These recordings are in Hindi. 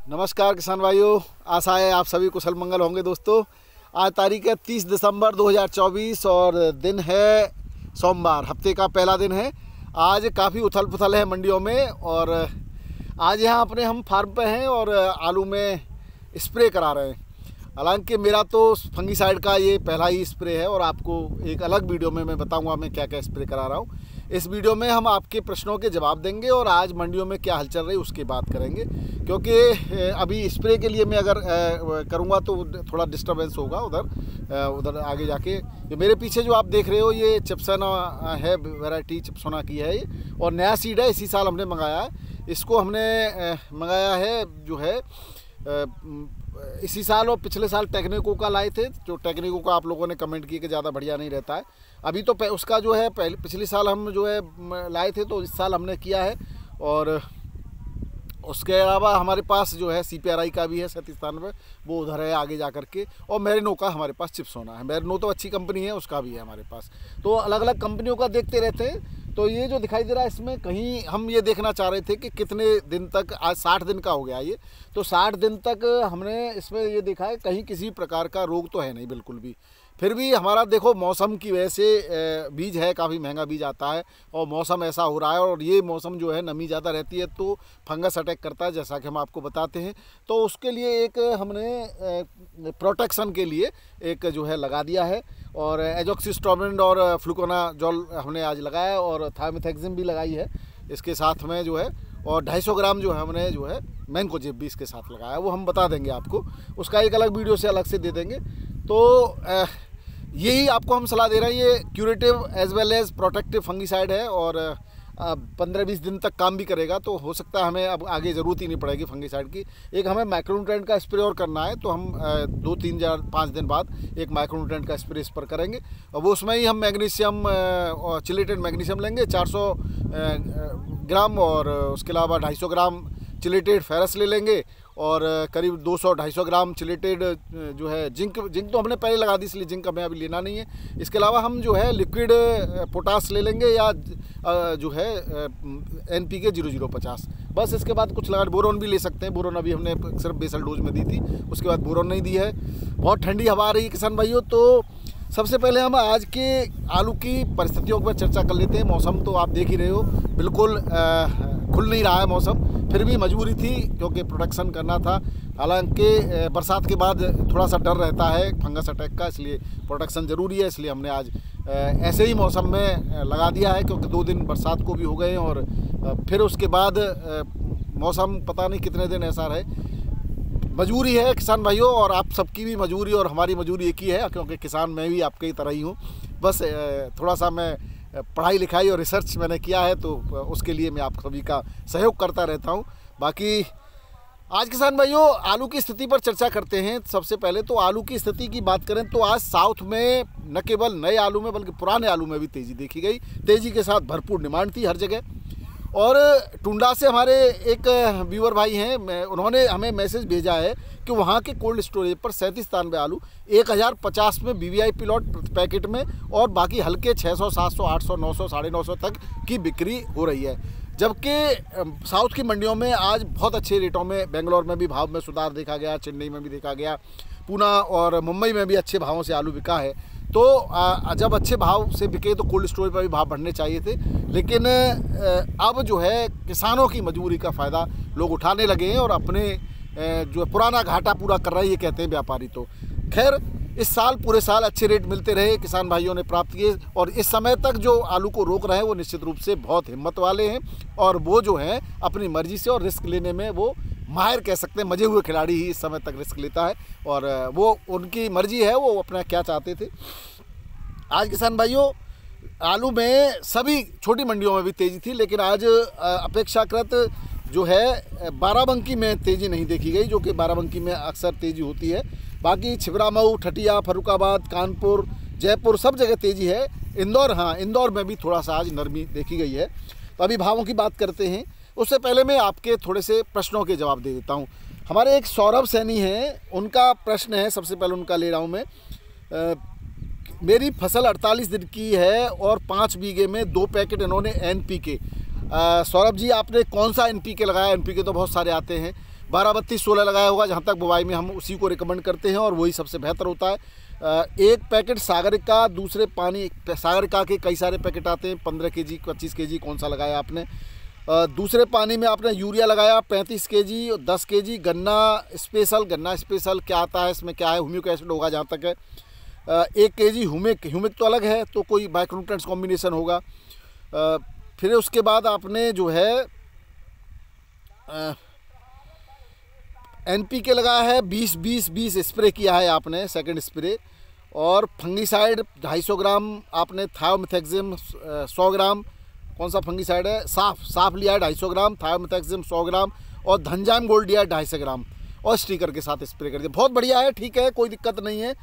नमस्कार किसान भाइयों, आशा है आप सभी कुशल मंगल होंगे। दोस्तों, आज तारीख है 30 दिसंबर 2024 और दिन है सोमवार, हफ्ते का पहला दिन है। आज काफ़ी उथल पुथल है मंडियों में और आज यहाँ अपने हम फार्म पे हैं और आलू में स्प्रे करा रहे हैं। हालांकि मेरा तो फंगीसाइड का ये पहला ही स्प्रे है और आपको एक अलग वीडियो में मैं बताऊंगा मैं क्या क्या स्प्रे करा रहा हूँ। इस वीडियो में हम आपके प्रश्नों के जवाब देंगे और आज मंडियों में क्या हलचल रही उसकी बात करेंगे, क्योंकि अभी स्प्रे के लिए मैं अगर करूँगा तो थोड़ा डिस्टर्बेंस होगा उधर आगे जाके। ये मेरे पीछे जो आप देख रहे हो ये चिप्सोना है, वैरायटी चिप्सोना की है ये, और नया सीड है, इसी साल हमने मंगाया है। इसको हमने मंगाया है जो है इसी साल और पिछले साल टेक्निको का लाए थे। जो टेक्निको का आप लोगों ने कमेंट किए कि ज़्यादा बढ़िया नहीं रहता है। अभी तो उसका जो है पिछले साल हम जो है लाए थे, तो इस साल हमने किया है। और उसके अलावा हमारे पास जो है CPRI का भी है 3793, वो उधर है आगे जा कर के, और मेरिनो का हमारे पास चिप्सोना है। मेरिनो तो अच्छी कंपनी है, उसका भी है हमारे पास। तो अलग अलग कंपनियों का देखते रहते हैं। तो ये जो दिखाई दे रहा है इसमें कहीं हम ये देखना चाह रहे थे कि कितने दिन तक, आज 60 दिन का हो गया ये, तो 60 दिन तक हमने इसमें ये देखा है कहीं किसी प्रकार का रोग तो है नहीं बिल्कुल भी। फिर भी हमारा देखो मौसम की वजह से बीज है, काफ़ी महंगा बीज आता है और मौसम ऐसा हो रहा है, और ये मौसम जो है नमी ज़्यादा रहती है तो फंगस अटैक करता है, जैसा कि हम आपको बताते हैं। तो उसके लिए एक हमने प्रोटेक्शन के लिए एक जो है लगा दिया है, और एजोक्सिस्ट्रोबिन और फ्लूकोनाजोल हमने आज लगाया और थायोमेथाक्सिम भी लगाई है इसके साथ में जो है, और 250 ग्राम जो है हमने जो है मैनकोजेब भी इसके साथ लगाया, वो हम बता देंगे आपको, उसका एक अलग वीडियो से अलग से दे देंगे। तो यही आपको हम सलाह दे रहे हैं। ये curative as well as protective fungicide है और 15-20 दिन तक काम भी करेगा, तो हो सकता है हमें अब आगे ज़रूरत ही नहीं पड़ेगी फंगीसाइड की। एक हमें माइक्रोन्यूट्रेंट का स्प्रे और करना है, तो हम 2-3-4-5 दिन बाद एक माइक्रोन्यूट्रेंट का स्प्रे इस पर करेंगे। और वो उसमें ही हम मैग्नीशियम और चिलेटेड मैग्नीशियम लेंगे 400 ग्राम, और उसके अलावा 250 ग्राम चिलेटेड फेरस ले लेंगे, और करीब 200-250 ग्राम चिलेटेड जो है जिंक तो हमने पहले लगा दी, इसलिए जिंक हमें अभी लेना नहीं है। इसके अलावा हम जो है लिक्विड पोटास ले लेंगे या जो है NPK 0050, बस। इसके बाद कुछ लगा, बोरोन भी ले सकते हैं। बोरोन अभी हमने सिर्फ बेसल डोज में दी थी, उसके बाद बोरोन नहीं दी है। बहुत ठंडी हवा आ रही है किसान भाइयों। तो सबसे पहले हम आज के आलू की परिस्थितियों पर चर्चा कर लेते हैं। मौसम तो आप देख ही रहे हो, बिल्कुल खुल नहीं रहा है मौसम, फिर भी मजबूरी थी क्योंकि प्रोडक्शन करना था। हालांकि बरसात के बाद थोड़ा सा डर रहता है फंगस अटैक का, इसलिए प्रोडक्शन ज़रूरी है, इसलिए हमने आज ऐसे ही मौसम में लगा दिया है, क्योंकि 2 दिन बरसात को भी हो गए और फिर उसके बाद मौसम पता नहीं कितने दिन ऐसा रहे। मजबूरी है किसान भाइयों, और आप सबकी भी मजबूरी और हमारी मजबूरी एक ही है, क्योंकि किसान मैं भी आपके ही तरह ही हूँ। बस थोड़ा सा मैं पढ़ाई लिखाई और रिसर्च मैंने किया है, तो उसके लिए मैं आप सभी का सहयोग करता रहता हूँ। बाकी आज किसान भाइयों आलू की स्थिति पर चर्चा करते हैं। सबसे पहले तो आलू की स्थिति की बात करें तो आज साउथ में न केवल नए आलू में बल्कि पुराने आलू में भी तेज़ी देखी गई। तेज़ी के साथ भरपूर डिमांड थी हर जगह। और टुंडा से हमारे एक व्यूअर भाई हैं, उन्होंने हमें मैसेज भेजा है कि वहाँ के कोल्ड स्टोरेज पर 3793 आलू 1050 में BVI पिलॉट पैकेट में, और बाकी हल्के 600, 700, 800, 900, 950 तक की बिक्री हो रही है। जबकि साउथ की मंडियों में आज बहुत अच्छे रेटों में, बेंगलोर में भी भाव में सुधार देखा गया, चेन्नई में भी देखा गया, पूना और मुंबई में भी अच्छे भावों से आलू बिका है। तो जब अच्छे भाव से बिके तो कोल्ड स्टोरेज पर भी भाव बढ़ने चाहिए थे, लेकिन अब जो है किसानों की मजबूरी का फ़ायदा लोग उठाने लगे हैं और अपने जो पुराना घाटा पूरा कर रहा है, ये कहते हैं व्यापारी। तो खैर इस साल पूरे साल अच्छे रेट मिलते रहे, किसान भाइयों ने प्राप्त किए, और इस समय तक जो आलू को रोक रहे हैं वो निश्चित रूप से बहुत हिम्मत वाले हैं, और वो जो हैं अपनी मर्जी से और रिस्क लेने में वो माहिर कह सकते हैं, मजे हुए खिलाड़ी ही इस समय तक रिस्क लेता है, और वो उनकी मर्जी है, वो अपना क्या चाहते थे। आज किसान भाइयों आलू में सभी छोटी मंडियों में भी तेज़ी थी, लेकिन आज अपेक्षाकृत जो है बाराबंकी में तेज़ी नहीं देखी गई, जो कि बाराबंकी में अक्सर तेज़ी होती है। बाकी छिबरामऊ, ठटिया, फर्रुखाबाद, कानपुर, जयपुर सब जगह तेज़ी है। इंदौर, हाँ इंदौर में भी थोड़ा सा आज नरमी देखी गई है। तो अभी भावों की बात करते हैं, उससे पहले मैं आपके थोड़े से प्रश्नों के जवाब दे देता हूँ। हमारे एक सौरभ सैनी हैं, उनका प्रश्न है, सबसे पहले उनका ले रहा हूँ मैं। मेरी फसल 48 दिन की है और 5 बीघे में 2 पैकेट इन्होंने NPK। सौरभ जी आपने कौन सा NPK लगाया? NPK तो बहुत सारे आते हैं। 12-32-16 लगाया होगा, जहाँ तक बुवाई में हम उसी को रिकमेंड करते हैं और वही सबसे बेहतर होता है। एक पैकेट सागरिका, दूसरे पानी, सागरिका के कई सारे पैकेट आते हैं, 15 kg 25 kg कौन सा लगाया आपने। दूसरे पानी में आपने यूरिया लगाया 35 kg और 10 kg गन्ना स्पेशल क्या आता है, इसमें क्या है, ह्यूमिक एसिड होगा जहाँ तक है। 1 kg ह्यूमिक तो अलग है, तो कोई माइक्रोन्यूट्रिएंट्स कॉम्बिनेशन होगा। फिर उसके बाद आपने जो है NPK लगाया है 20-20-20 स्प्रे किया है आपने, सेकंड स्प्रे। और फंगीसाइड 250 ग्राम आपने, थायोमिथेक्सिम 100 ग्राम, कौन सा फंगीसाइड है, साफ लिया है 250 ग्राम, थायोमिथेक्सिम 100 ग्राम और धनजाम गोल्ड लिया है 250 ग्राम और स्टिकर के साथ स्प्रे कर दिया। बहुत बढ़िया है, ठीक है, कोई दिक्कत नहीं है।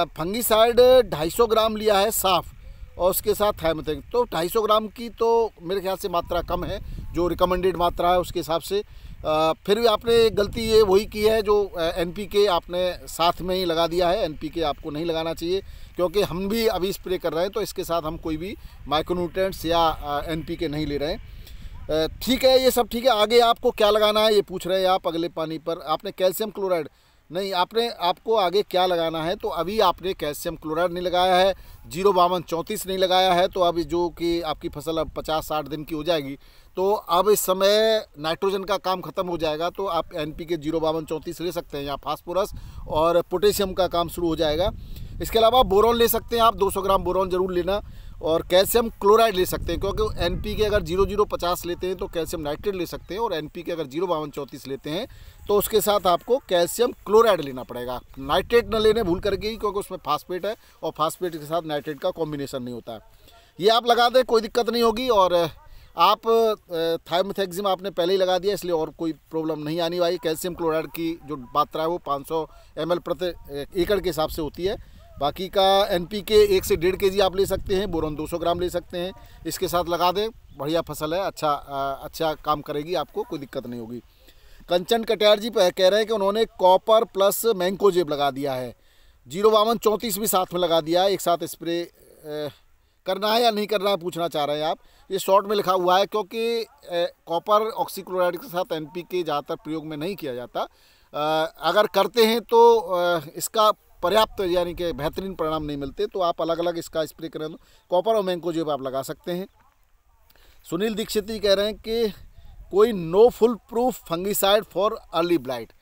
फंगीसाइड 250 ग्राम लिया है साफ और उसके साथ थायोमिथेक्सिम, तो 250 ग्राम की तो मेरे ख्याल से मात्रा कम है, जो रिकमेंडेड मात्रा है उसके हिसाब से। फिर भी आपने गलती ये वही की है जो NPK आपने साथ में ही लगा दिया है। NPK आपको नहीं लगाना चाहिए, क्योंकि हम भी अभी स्प्रे कर रहे हैं तो इसके साथ हम कोई भी माइक्रोन्यूट्रिएंट्स या NPK नहीं ले रहे हैं। ठीक है, ये सब ठीक है। आगे आपको क्या लगाना है ये पूछ रहे हैं आप अगले पानी पर। आपने कैल्शियम क्लोराइड नहीं, आपको आगे क्या लगाना है, तो अभी आपने कैल्शियम क्लोराइड नहीं लगाया है, 052-34 नहीं लगाया है, तो अब जो कि आपकी फसल अब 50-60 दिन की हो जाएगी, तो अब इस समय नाइट्रोजन का काम खत्म हो जाएगा, तो आप NPK 052-34 ले सकते हैं, या फास्फोरस और पोटेशियम का काम शुरू हो जाएगा। इसके अलावा बोरॉन ले सकते हैं आप, 200 ग्राम बोरॉन ज़रूर लेना, और कैल्शियम क्लोराइड ले सकते हैं, क्योंकि NPK अगर 0050 लेते हैं तो कैल्शियम नाइट्रेट ले सकते हैं, और NPK अगर 052-34 लेते हैं तो उसके साथ आपको कैल्शियम क्लोराइड लेना पड़ेगा। नाइट्रेट न लेने भूल करके ही, क्योंकि उसमें फास्फेट है और फास्फेट के साथ नाइट्रेट का कॉम्बिनेशन नहीं होता है। ये आप लगा दें, कोई दिक्कत नहीं होगी। और आप थायोमिथेक्सिम आपने पहले ही लगा दिया, इसलिए और कोई प्रॉब्लम नहीं आने वाली। कैल्शियम क्लोराइड की जो मात्रा है वो 500 ml प्रति एकड़ के हिसाब से होती है। बाकी का NPK 1 से 1.5 kg आप ले सकते हैं, बोरॉन 200 ग्राम ले सकते हैं, इसके साथ लगा दें, बढ़िया फसल है, अच्छा काम करेगी, आपको कोई दिक्कत नहीं होगी। कंचन कटियार जी कह रहे हैं कि उन्होंने कॉपर प्लस मैंकोजेब लगा दिया है, 052-34 भी साथ में लगा दिया है, एक साथ स्प्रे करना है या नहीं करना है पूछना चाह रहे हैं आप। ये शॉर्ट में लिखा हुआ है, क्योंकि कॉपर ऑक्सीक्लोराइड के साथ NPK ज़्यादातर प्रयोग में नहीं किया जाता। अगर करते हैं तो इसका पर्याप्त यानी कि बेहतरीन परिणाम नहीं मिलते, तो आप अलग अलग इसका स्प्रे करें तो कॉपर और मैंकोजेब आप लगा सकते हैं। सुनील दीक्षित जी कह रहे हैं कि कोई no full proof fungicide for early blight.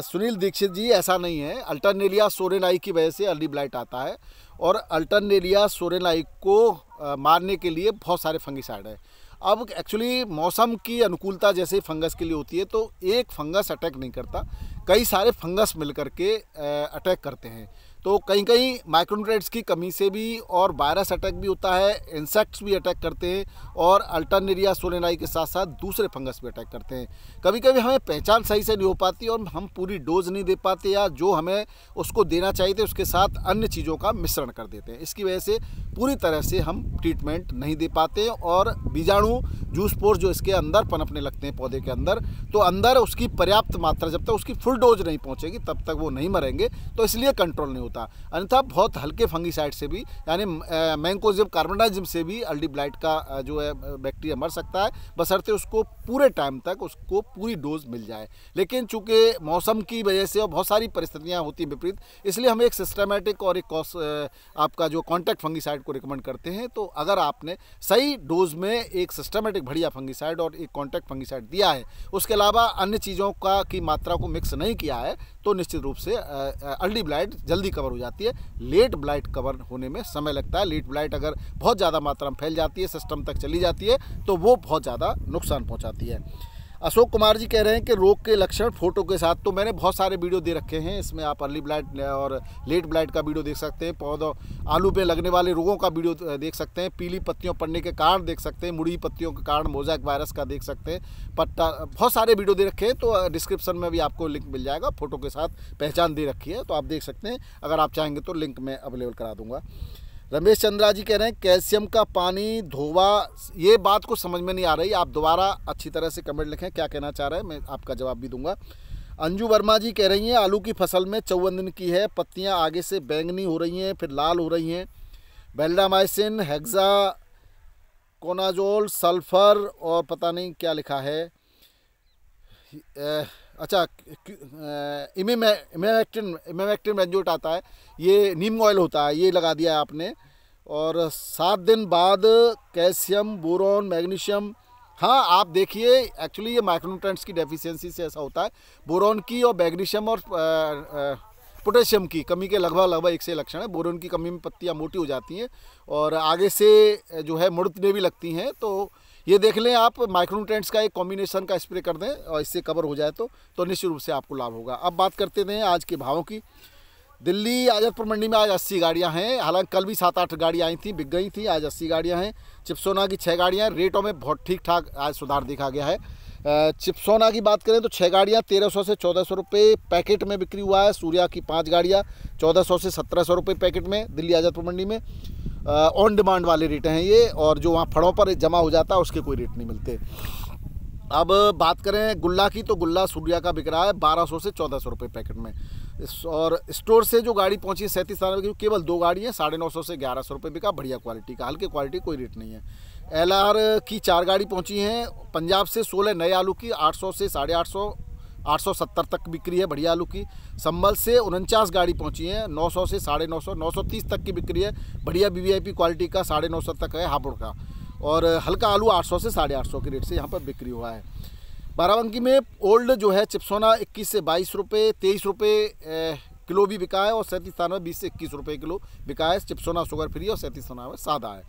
Sunil Dikshit ji, ऐसा नहीं है, अल्टरनेरिया सोरेनाई की वजह से अर्ली ब्लाइट आता है, और अल्टरनेरिया सोरेनाई को मारने के लिए बहुत सारे फंगीसाइड है। अब एक्चुअली मौसम की अनुकूलता जैसे फंगस के लिए होती है, तो एक फंगस अटैक नहीं करता, कई सारे फंगस मिलकर के अटैक करते हैं। तो कहीं कहीं माइक्रोन्यूट्रिएंट्स की कमी से भी और वायरस अटैक भी होता है, इंसेक्ट्स भी अटैक करते हैं, और अल्टरनेरिया सोलेनाई के साथ साथ दूसरे फंगस भी अटैक करते हैं। कभी कभी हमें पहचान सही से नहीं हो पाती और हम पूरी डोज नहीं दे पाते, या जो हमें उसको देना चाहिए थे उसके साथ अन्य चीज़ों का मिश्रण कर देते हैं। इसकी वजह से पूरी तरह से हम ट्रीटमेंट नहीं दे पाते, और बीजाणु जूस पोर जो इसके अंदर पनपने लगते हैं पौधे के अंदर, तो अंदर उसकी पर्याप्त मात्रा, जब तक उसकी फुल डोज नहीं पहुंचेगी तब तक वो नहीं मरेंगे, तो इसलिए कंट्रोल नहीं होता। अन्यथा बहुत हल्के फंगीसाइड से भी, यानी मैंकोजेब कार्बोनाइजिम से भी अर्ली ब्लाइट का जो है बैक्टीरिया मर सकता है, बशर्ते उसको पूरे टाइम तक उसको पूरी डोज मिल जाए। लेकिन चूंकि मौसम की वजह से और बहुत सारी परिस्थितियाँ होती हैं विपरीत, इसलिए हम एक सिस्टमेटिक और एक आपका जो कॉन्टैक्ट फंगीसाइड को रिकमेंड करते हैं। तो अगर आपने सही डोज में एक सिस्टमेटिक बढ़िया फंगीसाइड और एक कॉन्टैक्ट फंगीसाइड दिया है, उसके अलावा अन्य चीज़ों की मात्रा को मिक्स नहीं किया है, तो निश्चित रूप से अर्ली ब्लाइट जल्दी कवर हो जाती है। लेट ब्लाइट कवर होने में समय लगता है। लेट ब्लाइट अगर बहुत ज़्यादा मात्रा में फैल जाती है, सिस्टम तक चली जाती है, तो वो बहुत ज़्यादा नुकसान पहुंचाती है। अशोक कुमार जी कह रहे हैं कि रोग के लक्षण फोटो के साथ, तो मैंने बहुत सारे वीडियो दे रखे हैं, इसमें आप अर्ली ब्लाइट और लेट ब्लाइट का वीडियो देख सकते हैं, पौधों आलू पे लगने वाले रोगों का वीडियो देख सकते हैं, पीली पत्तियों पड़ने के कारण देख सकते हैं, मुड़ी पत्तियों के कारण मोज़ेक वायरस का देख सकते हैं, पत्ता, बहुत सारे वीडियो दे रखे हैं। तो डिस्क्रिप्शन में भी आपको लिंक मिल जाएगा, फोटो के साथ पहचान दे रखी है, तो आप देख सकते हैं। अगर आप चाहेंगे तो लिंक मैं अवेलेबल करा दूँगा। रमेश चंद्रा जी कह रहे हैं कैल्शियम का पानी धोवा, ये बात को समझ में नहीं आ रही, आप दोबारा अच्छी तरह से कमेंट लिखें क्या कहना चाह रहे हैं, मैं आपका जवाब भी दूंगा। अंजू वर्मा जी कह रही हैं आलू की फसल में 54 दिन की है, पत्तियां आगे से बैंगनी हो रही हैं, फिर लाल हो रही हैं, बेल्डामाइसिन, हेक्साकोनाजोल, सल्फर और पता नहीं क्या लिखा है, अच्छा, इमेमेक्टिन बेंजोएट आता है, ये नीम ऑयल होता है, ये लगा दिया है आपने। और 7 दिन बाद कैल्शियम, बोरॉन, मैग्नीशियम। हाँ, आप देखिए, एक्चुअली ये माइक्रोन्यूट्रिएंट्स की डेफिशिएंसी से ऐसा होता है। बोरॉन की और मैग्नीशियम और पोटेशियम की कमी के लगभग एक से लक्षण है। बोरॉन की कमी में पत्तियां मोटी हो जाती हैं और आगे से जो है मुड़ने भी लगती हैं। तो ये देख लें आप, माइक्रोन्यूट्रिएंट्स का एक कॉम्बिनेशन का स्प्रे कर दें और इससे कवर हो जाए तो निश्चित रूप से आपको लाभ होगा। अब बात करते हैं आज के भावों की। दिल्ली आज़ादपुर मंडी में आज 80 गाड़ियां हैं। हालांकि कल भी 7-8 गाड़ियां आई थी, बिक गई थी। आज 80 गाड़ियां हैं। चिप्सोना की 6 गाड़ियां। रेटों में बहुत ठीक ठाक आज सुधार देखा गया है। चिप्सोना की बात करें तो 6 गाड़ियां 1300 से 1400 रुपये पैकेट में बिक्री हुआ है। सूर्या की 5 गाड़ियां 1400 से 1700 रुपये पैकेट में दिल्ली आज़ादपुर मंडी में। ऑन डिमांड वाले रेट हैं ये, और जो वहाँ फड़ों पर जमा हो जाता है उसके कोई रेट नहीं मिलते। अब बात करें गुल्ला की, तो गुल्ला सूर्या का बिक रहा है 1200 से 1400 रुपये पैकेट में। और स्टोर से जो गाड़ी पहुंची है 37 की, केवल 2 गाड़ी हैं, 950 से 1100 रुपये बिका, बढ़िया क्वालिटी का। हल्के क्वालिटी कोई रेट नहीं है। LR की 4 गाड़ी पहुंची हैं पंजाब से। 16 नए आलू की 800 से 850, 870 तक बिक्री है, बढ़िया आलू की। संभल से 49 गाड़ी पहुंची हैं, 900 से 950, 930 तक की बिक्री है, बढ़िया VVIP क्वालिटी का 950 तक है हापुड़ का। और हल्का आलू 800 से 850 के रेट से यहाँ पर बिक्री हुआ है। बाराबंकी में ओल्ड जो है चिप्सोना 21 से 22 रुपये, 23 रुपये किलो भी बिका है। और 37 में 20 से 21 रुपये किलो बिका है। चिप्सोना शुगर फ्री और 37 में सादा है।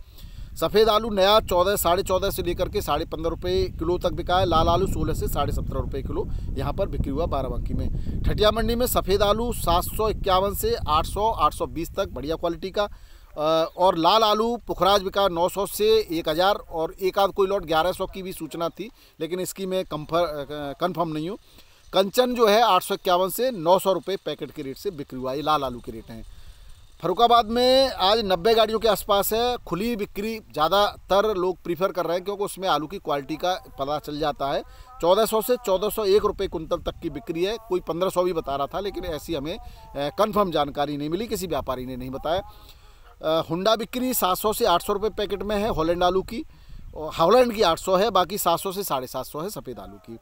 सफ़ेद आलू नया 14, 14.5 से लेकर के 15.5 रुपये किलो तक बिका है। लाल आलू 16 से 17.5 रुपये किलो यहाँ पर बिक्री हुआ बाराबंकी में। ठटिया मंडी में सफ़ेद आलू 751 से 800, 820 तक, बढ़िया क्वालिटी का। और लाल आलू पुखराज बिका 900 से 1000, और एक आध कोई लॉट 1100 की भी सूचना थी, लेकिन इसकी मैं कंफर्म नहीं हूँ। कंचन जो है 851 से 900 रुपये पैकेट के रेट से बिक्री हुआ। ये लाल आलू के रेट हैं। फरुखाबाद में आज 90 गाड़ियों के आसपास है। खुली बिक्री ज़्यादातर लोग प्रीफर कर रहे हैं, क्योंकि उसमें आलू की क्वालिटी का पता चल जाता है। 1400 से 1401 रुपये कुंतल तक की बिक्री है। कोई 1500 भी बता रहा था, लेकिन ऐसी हमें कंफर्म जानकारी नहीं मिली, किसी व्यापारी ने नहीं बताया। हुंडा बिक्री 700 से 800 रुपये पैकेट में है हॉलैंड आलू की। हॉलैंड की 800 है, बाकी 700 से 750 है सफ़ेद आलू की।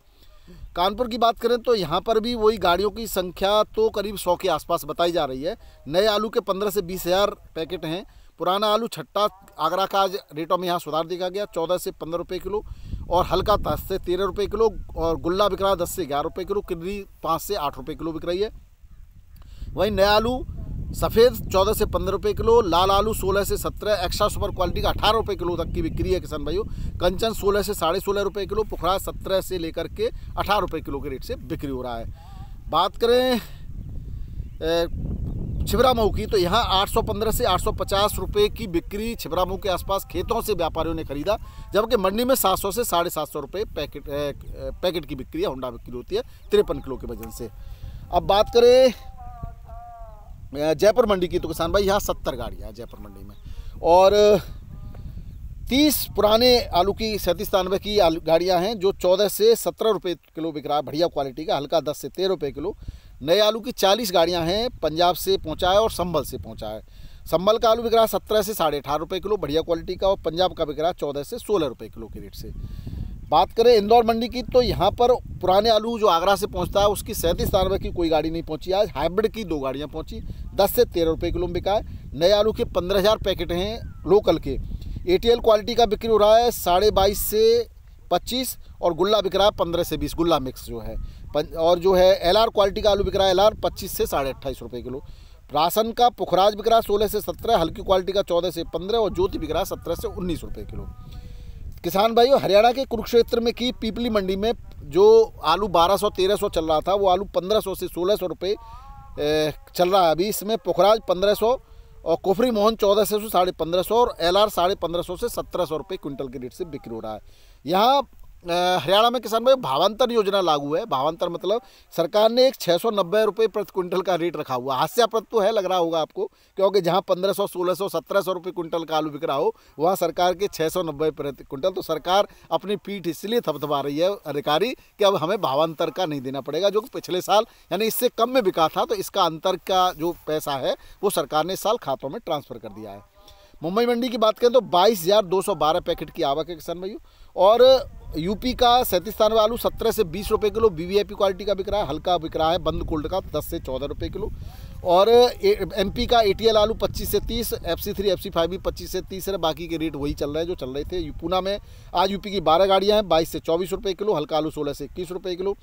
कानपुर की बात करें तो यहाँ पर भी वही गाड़ियों की संख्या तो करीब 100 के आसपास बताई जा रही है। नए आलू के 15 से 20 हज़ार पैकेट हैं। पुराना आलू छट्टा आगरा का आज रेटों में यहाँ सुधार देखा गया, 14 से 15 रुपये किलो, और हल्का 10 से 13 रुपये किलो, और गुल्ला बिक रहा है 10 से 11 रुपये किलो, किर्री 5 से 8 रुपये किलो बिक रही है। वहीं नया आलू सफ़ेद 14 से 15 रुपये किलो, लाल आलू 16 से 17, एक्स्ट्रा सुपर क्वालिटी का 18 रुपये किलो तक की बिक्री है किसान भाइयों। कंचन 16 से 16.5 रुपये किलो, पुखराज 17 से लेकर के 18 रुपये किलो के रेट से बिक्री हो रहा है। बात करें छिबरामऊ की, तो यहाँ 815 से 850 रुपये की बिक्री छिबरामऊ के आसपास खेतों से व्यापारियों ने खरीदा, जबकि मंडी में 700 से 750 रुपये पैकेट की बिक्री है। होंडा बिक्री होती है 53 किलो के वजन से। अब बात करें जयपुर मंडी की, तो किसान भाई यहाँ 70 गाड़ियाँ हैं जयपुर मंडी में, और 30 पुराने आलू की 37-93 की गाड़ियाँ हैं, जो 14 से 17 रुपये किलो बिक रहा है, बढ़िया क्वालिटी का। हल्का 10 से 13 रुपये किलो। नए आलू की 40 गाड़ियाँ हैं, पंजाब से पहुँचा है और संभल से पहुँचा है। संभल का आलू बिक रहा है 17 से 18.5 रुपये किलो, बढ़िया क्वालिटी का, और पंजाब का बिक रहा है 14 से 16 रुपये किलो के रेट से। बात करें इंदौर मंडी की, तो यहाँ पर पुराने आलू जो आगरा से पहुँचता है उसकी 37-93 की कोई गाड़ी नहीं पहुँची। आज हाइब्रिड की 2 गाड़ियाँ पहुँची, 10 से 13 रुपये किलो में बिका है। नए आलू के 15,000 पैकेट हैं लोकल के। ATL क्वालिटी का बिक्री हो रहा है 22.5 से 25, और गुल्ला बिक रहा है 15 से 20, गुल्ला मिक्स जो है। और जो है LR क्वालिटी का आलू बिक रहा है, LR 25 से 28.5 रुपये किलो। राशन का पुखराज बिक रहा है 16 से 17, हल्की क्वालिटी का 14 से 15, और ज्योति बिक रहा है 17 से 19 रुपये किलो। किसान भाइयों, हरियाणा के कुरुक्षेत्र में की पीपली मंडी में जो आलू 1200-1300 चल रहा था, वो आलू 1500 से 1600 रुपये चल रहा है अभी। इसमें पुखराज 1500 और कोफरी मोहन 1400 से 1550, और LR 1550 से 1700 रुपये क्विंटल के रेट से बिक्री हो रहा है। यहाँ हरियाणा में किसान भाई भावांतर योजना लागू है। भावांतर मतलब सरकार ने एक 690 रुपये प्रति क्विंटल का रेट रखा हुआ। हास्यास्पद तो है, लग रहा होगा आपको, क्योंकि जहाँ 1500, 1600, 1700 रुपये क्विंटल का आलू बिक रहा हो, वहाँ सरकार के 690 प्रति क्विंटल। तो सरकार अपनी पीठ इसलिए थपथपा रही है अधिकारी कि अब हमें भावांतर का नहीं देना पड़ेगा, जो कि पिछले साल यानी इससे कम में बिका था। तो इसका अंतर का जो पैसा है वो सरकार ने इस साल खातों में ट्रांसफ़र कर दिया है। मुंबई मंडी की बात करें तो 22,212 पैकेट की आवक है किसान भाइयों, और यूपी का 37 आलू 17 से 20 रुपये किलो वीवीआईपी क्वालिटी का बिक रहा है, हल्का बिक रहा है बंद कोल्ड का 10 से 14 रुपये किलो। और एमपी का एटीएल आलू 25 से 30, FC3 FC5 भी 25 से 30 है, बाकी के रेट वही चल रहे हैं जो चल रहे थे। पूना में आज यूपी की 12 गाड़ियाँ हैं 22 से 24 रुपये किलो, हल्का आलू 16 से 21 रुपये किलो।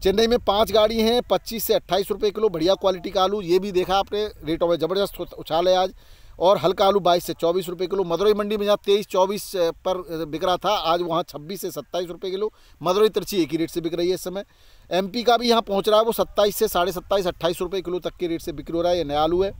चेन्नई में 5 गाड़ी हैं 25 से 28 रुपये किलो, बढ़िया क्वालिटी का आलू, ये भी देखा आपने, रेटों में ज़बरदस्त उछाल है आज। और हल्का आलू 22 से 24 रुपये किलो। मदुरई मंडी में जहाँ 23-24 पर बिक रहा था, आज वहाँ 26 से 27 रुपये किलो। मदुरई तिरछी एक ही रेट से बिक रही है इस समय। एमपी का भी यहाँ पहुँच रहा है, वो 27 से 27.5 28 रुपये किलो तक के रेट से बिक्री हो रहा है, ये नया आलू है।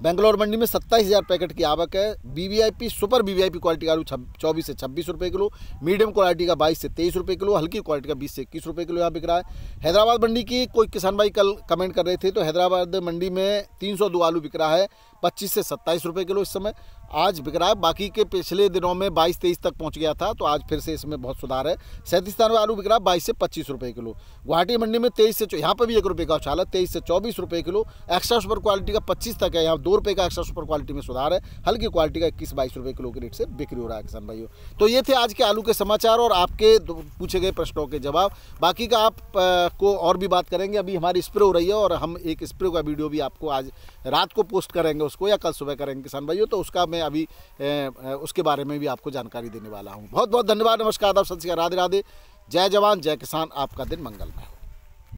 बेंगलोर मंडी में 27,000 पैकेट की आवक है। वीवीआईपी सुपर वीवीआईपी क्वालिटी का आलू 24 से 26 रुपये किलो, मीडियम क्वालिटी का 22 से 23 रुपये किलो, हल्की क्वालिटी का 20 से 21 रुपये किलो यहाँ बिक रहा है। हैदराबाद मंडी की कोई किसान भाई कल कमेंट कर रहे थे, तो हैदराबाद मंडी में 302 आलू बिक रहा है 25 से 27 रुपये किलो इस समय आज बिक रहा है। बाकी के पिछले दिनों में 22-23 तक पहुंच गया था, तो आज फिर से इसमें बहुत सुधार है। 37 आलू बिक रहा है 22 से 25 रुपये किलो। गुवाहाटी मंडी में 23 से यहाँ पर भी 1 रुपये का उछाल है, 23 से 24 रुपये किलो। एक्स्ट्रा सुपर क्वालिटी का 25 तक है, यहाँ 2 रुपये का एक्स्ट्रा सुपर क्वालिटी में सुधार है। हल्की क्वालिटी का 21-22 रुपये किलो के रेट से बिक्री हो रहा है किसान भाइयों। तो ये थे आज के आलू के समाचार और आपके पूछे गए प्रश्नों के जवाब। बाकी का आप को और भी बात करेंगे। अभी हमारी स्प्रे हो रही है और हम एक स्प्रे का वीडियो भी आपको आज रात को पोस्ट करेंगे उसको, या कल सुबह करेंगे किसान भाइयों, तो उसका मैं अभी उसके बारे में भी आपको जानकारी देने वाला हूँ। बहुत बहुत धन्यवाद, नमस्कार, आदाब, सत श्री अकाल, राधे राधे, जय जवान जय किसान, आपका दिन मंगलमय हो।